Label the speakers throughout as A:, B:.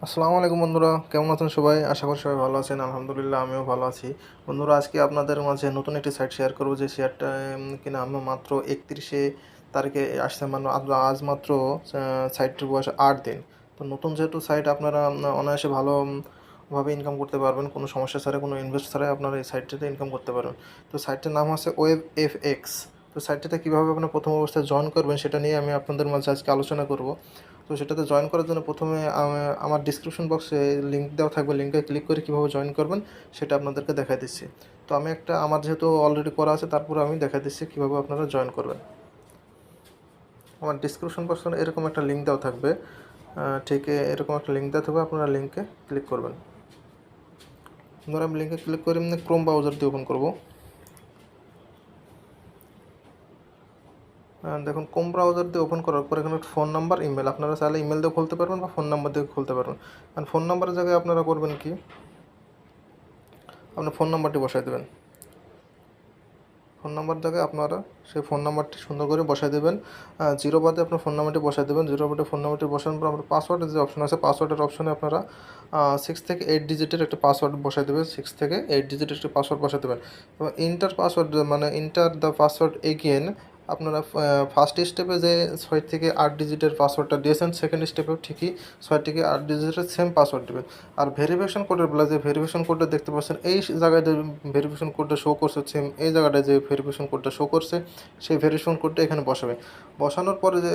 A: আসসালামু আলাইকুম বন্ধুরা, কেমন আছেন সবাই? আশা করি সবাই ভালো আছেন। আলহামদুলিল্লাহ আমিও ভালো আছি। বন্ধুরা, আজকে আপনাদের মাঝে নতুন একটি সাইট শেয়ার করব, যে শেয়ারটা কিনা আমি মাত্র 31শে তারিখে আসছে, মানে আজ মাত্র সাইটটির বয়স 8 দিন। তো নতুন যেহেতু সাইট, আপনারা অনায়াসে ভাবে ইনকাম করতে পারবেন, কোনো সমস্যা ছাড়া, কোনো ইনভেস্ট ছাড়াই আপনারা এই সাইটটিতে ইনকাম করতে পারবেন। তো সাইটটির নাম হচ্ছে WebFX। তো সাইটটিতে কীভাবে আপনার প্রথম অবস্থায় জয়েন করবেন সেটা নিয়ে আমি আপনাদের মাঝে আজকে আলোচনা করব। তো সেটাতে জয়েন করার জন্য প্রথমে আমার ডিসক্রিপশন বক্সে লিঙ্ক দেওয়া থাকবে, লিঙ্কে ক্লিক করে কীভাবে জয়েন করবেন সেটা আপনাদেরকে দেখাই দিচ্ছি। তো আমি আমার যেহেতু অলরেডি করা আছে, তারপরে আমি দেখাই দিচ্ছি কীভাবে আপনারা জয়েন করবেন। আমার ডিসক্রিপশন বক্সে এরকম একটা লিঙ্ক দেওয়া থাকবে, ঠিক এরকম একটা লিঙ্ক দেওয়া থাকবে, আপনারা লিঙ্কে ক্লিক করবেন। ধরুন আমি লিঙ্কে ক্লিক করে এমনি ক্রোম ব্রাউজার দিয়ে ওপেন করব। দেখুন, ক্রোম ব্রাউজার দিয়ে ওপেন করার পর এখানে ফোন নাম্বার, ইমেল, আপনারা চাইলে ইমেল দিয়ে খুলতে পারবেন বা ফোন নাম্বার দিয়ে খুলতে পারবেন। আর ফোন নাম্বারের জায়গায় আপনারা করবেন কি, আপনার ফোন নাম্বারটি বসাই দেবেন। ফোন নাম্বার জায়গায় আপনারা সেই ফোন নাম্বারটি সুন্দর করে বসাই দেবেন। জিরো বাদে আপনার ফোন নাম্বারটি বসাই দেবেন। জিরো বাদে ফোন নাম্বারটি বসানোর পর আপনার পাসওয়ার্ডের যে অপশন আছে, পাসওয়ার্ডের অপশনে আপনারা 6 থেকে 8 ডিজিটের একটা পাসওয়ার্ড বসাই দেবেন। 6 থেকে 8 ডিজিটের একটা পাসওয়ার্ড বসাই দেবেন এবং ইন্টার পাসওয়ার্ড, মানে ইন্টার দ্য পাসওয়ার্ড এগেন। আপনারা ফার্স্ট স্টেপে যে 6 থেকে 8 ডিজিটের পাসওয়ার্ডটা দিয়েছেন, সেকেন্ড স্টেপেও ঠিকই 6 থেকে 8 ডিজিটের সেম পাসওয়ার্ড দেবেন। আর ভেরিফিকেশন কোডের বেলা যে ভেরিফিকেশন কোডটা দেখতে পাচ্ছেন, এই জায়গায় যে ভেরিফিকেশন কোডটা শো করছে, সেম এই জায়গাটায় যে ভেরিফিকেশন কোডটা শো করছে, সেই ভেরিফিকেশন কোডটা এখানে বসাবে। বসানোর পরে যে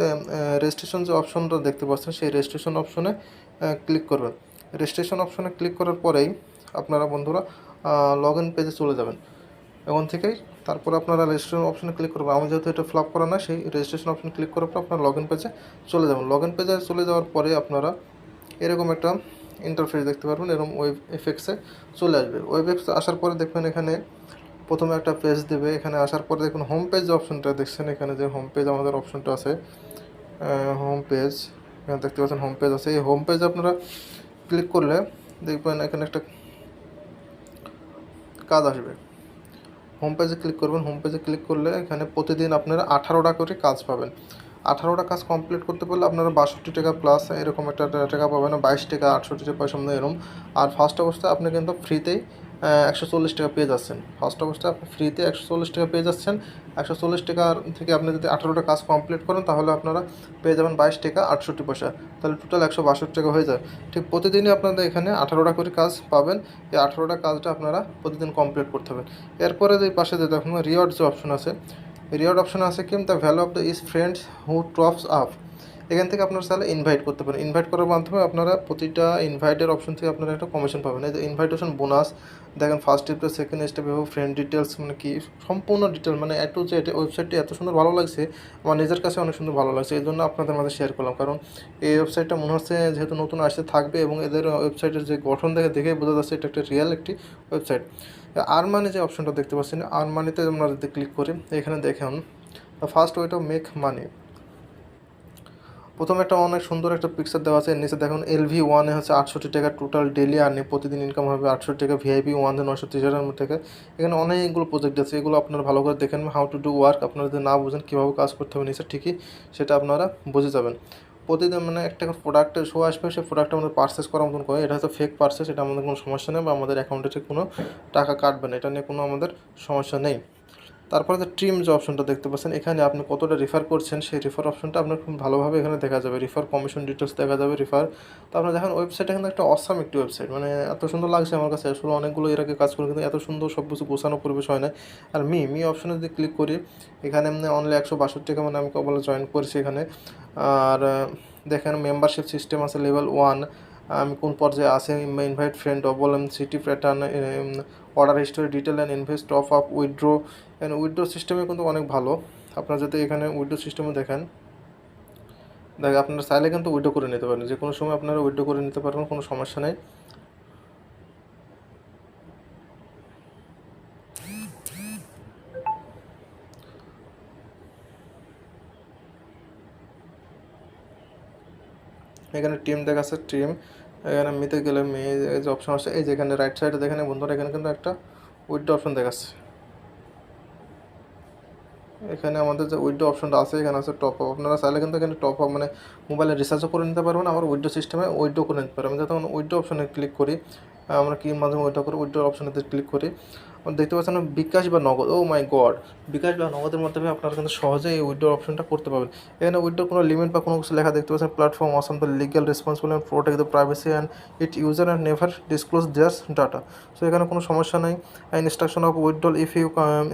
A: রেজিস্ট্রেশন যে অপশনটা দেখতে পাচ্ছেন, সেই রেজিস্ট্রেশন অপশনে ক্লিক করবেন। রেজিস্ট্রেশন অপশনে ক্লিক করার পরেই আপনারা বন্ধুরা লগ ইন পেজে চলে যাবেন এখন থেকেই। তারপর আপনারা রেজিস্ট্রেশন অপশনে ক্লিক করবেন। আমি যেহেতু এটা ফ্লাপ করা না, সেই রেজিস্ট্রেশন অপশনে ক্লিক করার পর আপনারা লগ ইন পেজে চলে যাবেন। লগ ইন পেজে চলে যাওয়ার পরে আপনারা এরকম একটা ইন্টারফেস দেখতে পারবেন, এরকম ওয়েব এফএক্সে চলে আসবে। ওয়েব এফএক্স আসার পরে দেখবেন এখানে প্রথমে একটা পেজ দেবে। এখানে আসার পরে দেখুন হোম পেজ যে অপশনটা দেখছেন, এখানে যে হোম পেজ আমাদের অপশনটা আছে, হোম পেজ, এখানে দেখতে পাচ্ছেন হোম পেজ আছে। এই হোম পেজ আপনারা ক্লিক করলে দেখবেন এখানে একটা কাজ আসবে। হোম পেজে ক্লিক করবেন। হোম পেজে ক্লিক করলে এখানে প্রতিদিন আপনারা 18টা করে কাজ পাবেন। 18টা কাজ কমপ্লিট করতে পারলে আপনারা 62 টাকা প্লাস এরকম একটা টাকা পাবেন, 22 টাকা 68 টাকা পয়সা মধ্যে এরকম। আর ফার্স্ট অবস্থায় আপনি কিন্তু ফ্রিতেই 140 টাকা পেয়ে যাচ্ছেন। ফার্স্ট অবস্থায় আপনি ফ্রিতে 140 টাকা পেয়ে যাচ্ছেন। 140 টাকার থেকে আপনি যদি 18টা কাজ কমপ্লিট করেন, তাহলে আপনারা পেয়ে যাবেন 22 টাকা 68 পয়সা। তাহলে টোটাল 162 টাকা হয়ে যায়। ঠিক প্রতিদিনই আপনাদের এখানে 18টা করে কাজ পাবেন। এই 18টা কাজটা আপনারা প্রতিদিন কমপ্লিট করতে হবে। এরপরে যে পাশে যে দেখুন রিওয়ার্ড যে অপশন আছে, রিওয়ার্ড অপশন আছে কি, the value of the is friends who tops up. এখান থেকে আপনারা চাইলে ইনভাইট করতে পারেন। ইনভাইট করার মাধ্যমে আপনারা প্রতিটা ইনভাইটের অপশন থেকে আপনারা একটা কমিশন পাবেন। এই যে ইনভাইটেশন বোনাস দেখেন, ফার্স্ট স্টেপ, সেকেন্ড স্টেপ এবং ফ্রেন্ড ডিটেলস, মানে কি সম্পূর্ণ ডিটেল, মানে টু জেড। ওয়েবসাইটটি এত সুন্দর ভালো লাগছে, আমার নিজের কাছে অনেক সুন্দর ভালো লাগছে, এই জন্য আপনাদের মাঝে শেয়ার করলাম। কারণ এই ওয়েবসাইটটা মনে হচ্ছে যেহেতু নতুন আসতে থাকবে, এবং এদের ওয়েবসাইটের যে গঠন দেখে বোঝা যাচ্ছে এটা একটা রিয়েল একটি ওয়েবসাইট। আর মানি যে অপশনটা দেখতে পাচ্ছেন, আর মানিতে আমরা যদি ক্লিক করি, এখানে দেখুন first way to make money. প্রথমে একটা অনেক সুন্দর একটা পিকচার দেওয়া আছে, নিচে দেখুন LV1 হচ্ছে 68 টাকা টোটাল ডেলি আর্নিং, প্রতিদিন ইনকাম হবে 68 টাকা। VIP1 930 টাকা। এখানে অনেকগুলো প্রজেক্ট আছে, এগুলো আপনারা ভালো করে দেখেন। হাউ টু ডু ওয়ার্ক, আপনারা যদি না বুঝেন কীভাবে কাজ করতে হবে নিচে, ঠিকই সেটা আপনারা বুঝে যাবেন। প্রতিদিন মানে একটা প্রোডাক্টের শো আসবে, সেই প্রোডাক্ট আমাদের পারচেস করার মতন করে। এটা হচ্ছে ফেক পারচেস, এটা আমাদের কোনো সমস্যা নেই, বা আমাদের অ্যাকাউন্টে থেকে কোনো টাকা কাটবে না, এটা নিয়ে কোনো আমাদের সমস্যা নেই। তারপরে যে ট্রিম যে অপশনটা দেখতে পাচ্ছেন, এখানে আপনি কতটা রেফার করছেন, সেই রেফার অপশনটা আপনার খুব ভালোভাবে এখানে দেখা যাবে। রেফার কমিশন ডিটেলস দেখা যাবে, রেফার। তো আপনারা দেখেন ওয়েবসাইটটা কিন্তু একটা অসাম একটি ওয়েবসাইট, মানে এত সুন্দর লাগছে আমার কাছে। আসলে অনেকগুলো এর আগে কাজ করে, কিন্তু এত সুন্দর সব কিছু গোছানো পরিবেশ হয় না। আর মি অপশনে যদি ক্লিক করি, এখানে এমনি অনলি 162 টাকা, মানে আমি কবলে জয়েন করেছি এখানে। আর দেখেন মেম্বারশিপ সিস্টেম আছে লেভেল 1, আমি কোন পর্যায়ে আছে, invite friend, double city pattern, order history, detail and invest, top up, withdraw. And withdraw সিস্টেমে কিন্তু অনেক ভালো। আপনারা যদি এখানে উইথড্রো সিস্টেমে দেখেন আপনারা চাইলে কিন্তু উইথড্রো করে নিতে পারেন, যে কোনো সময় আপনারা উইথড্রো করে নিতে পারবেন, কোনো সমস্যা নেই। এখানে টিম দেখাচ্ছে, টিম। এখানে মিতে গেলে মেয়ে যে অপশন আছে, এই যেখানে রাইট সাইডে দেখেন বন্ধুরা, এখানে কিন্তু একটা উইথড্রো অপশন দেখাচ্ছে। এখানে আমাদের যে উইথড্র অপশনটা আছে, এখানে আছে টপ আপ। আপনারা চাইলে কিন্তু এখানে টপ আপ মানে মোবাইলে রিচার্জও করে নিতে পারবেন, আবার উইথড্র সিস্টেমে উইথড্র করে নিতে পারবেন। যখন উইথড্র অপশনে ক্লিক করি, আমরা কি মাধ্যমে উইথড্র করি, উইথড্র অপশনেতে ক্লিক করি, দেখতে পাচ্ছেন বিকাশ বা নগদ। ও মাই গড, বিকাশ বা নগদের মাধ্যমে আপনারা কিন্তু সহজেই এই উইথড্র অপশনটা করতে পারবেন। এখানে উইথড্র কোনো লিমিট বা কোনো কিছু লেখা দেখতে পাচ্ছেন, platform assume the legal responsible and protect the privacy and it user and never disclose their data. So এখানে কোনো সমস্যা নেই। Instruction of withdrawal, if you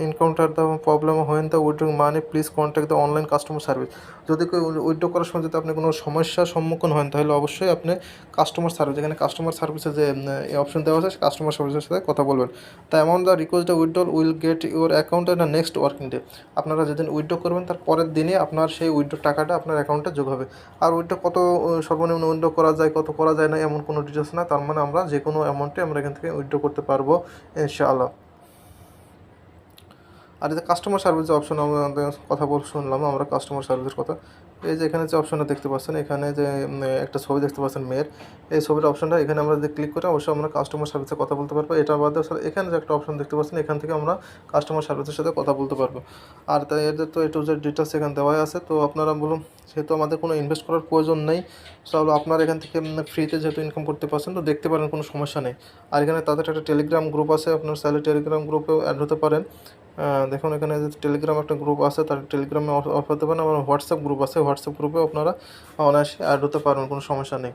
A: encounter the problem when the withdrawing money, please contact the online customer service. যদি কেউ withdraw করার সময় যদি আপনি কোনো সমস্যার সম্মুখীন হন, তাহলে অবশ্যই আপনি কাস্টমার সার্ভিস, এখানে কাস্টমার সার্ভিসে যে অপশন দেওয়া আছে, কাস্টমার সার্ভিসের সাথে কথা বলবেন। The amount the request the withdrawal will get your account in the next working day. আপনারা যেদিন উইথড্র করবেন তার পরের দিনে আপনার সেই উইথড্র টাকাটা আপনার অ্যাকাউন্টে যোগ হবে। আর উইথড্র কত সর্বনিম্ন উইথড্র করা যায়, কত করা যায় না, এমন কোনো ডিটেলস না। তার মানে আমরা যে কোনো অ্যামাউন্টে আমরা এখান থেকে উইথড্র করতে পারবো ইনশাআল্লাহ। আর এই যে কাস্টমার সার্ভিসের অপশন আমাদের কথা শুনলাম আমরা কাস্টমার সার্ভিসের কথা। এই যে এখানে যে অপশনটা দেখতে পাচ্ছেন, এখানে যে একটা ছবি দেখতে পাচ্ছেন মেয়ের, এই ছবির অপশনটা এখানে আমরা যদি ক্লিক করি, অবশ্যই আমরা কাস্টমার সার্ভিসে কথা বলতে পারবো। এটা বাদে এখানে যে একটা অপশন দেখতে পাচ্ছেন, এখান থেকে আমরা কাস্টমার সার্ভিসের সাথে কথা বলতে পারবো। আর তাই এদের তো একটু যে ডিটেলস এখানে দেওয়াই আছে। তো আপনারা বলুন, যেহেতু আমাদের কোনো ইনভেস্ট করার প্রয়োজন নেই, তাহলে আপনারা এখান থেকে ফ্রিতে যেহেতু ইনকাম করতে পারছেন, তো দেখতে পারেন, কোনো সমস্যা নেই। আর এখানে তাদের একটা টেলিগ্রাম গ্রুপ আছে, আপনার চাইলে টেলিগ্রাম গ্রুপেও অ্যাড হতে পারেন। দেখুন এখানে যে টেলিগ্রাম একটা গ্রুপ আছে, তার টেলিগ্রামে অফ হতে পারেন। আমার হোয়াটসঅ্যাপ গ্রুপ আছে, হোয়াটসঅ্যাপ গ্রুপেও আপনারা অনায়াসে অ্যাড হতে পারবেন, কোনো সমস্যা নেই।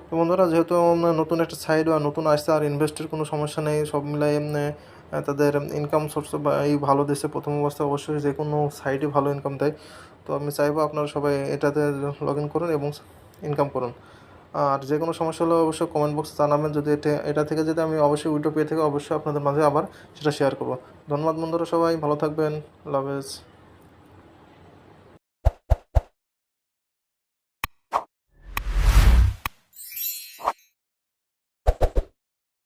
A: তো বন্ধুরা, যেহেতু নতুন একটা সাইড বা নতুন আসছে, আর ইনভেস্টের কোনো সমস্যা নেই, সব মিলাই তাদের ইনকাম সোর্স বা এই ভালো দেশে প্রথম অবস্থায় অবশ্যই যে কোনো সাইডই ভালো ইনকাম দেয়। তো আমি চাইবো আপনারা সবাই এটাতে লগ ইন করুন এবং ইনকাম করুন। আর যে কোনো সমস্যা হলে অবশ্যই কমেন্ট বক্সে জানাবেন। যদি এটা থেকে যদি আমি অবশ্যই উইডিও পেয়ে থাকি, অবশ্যই আপনাদের মাঝে আবার সেটা শেয়ার করবো। ধন্যবাদ বন্ধুরা, সবাই ভালো থাকবেন। আল্লাহ হাফেজ।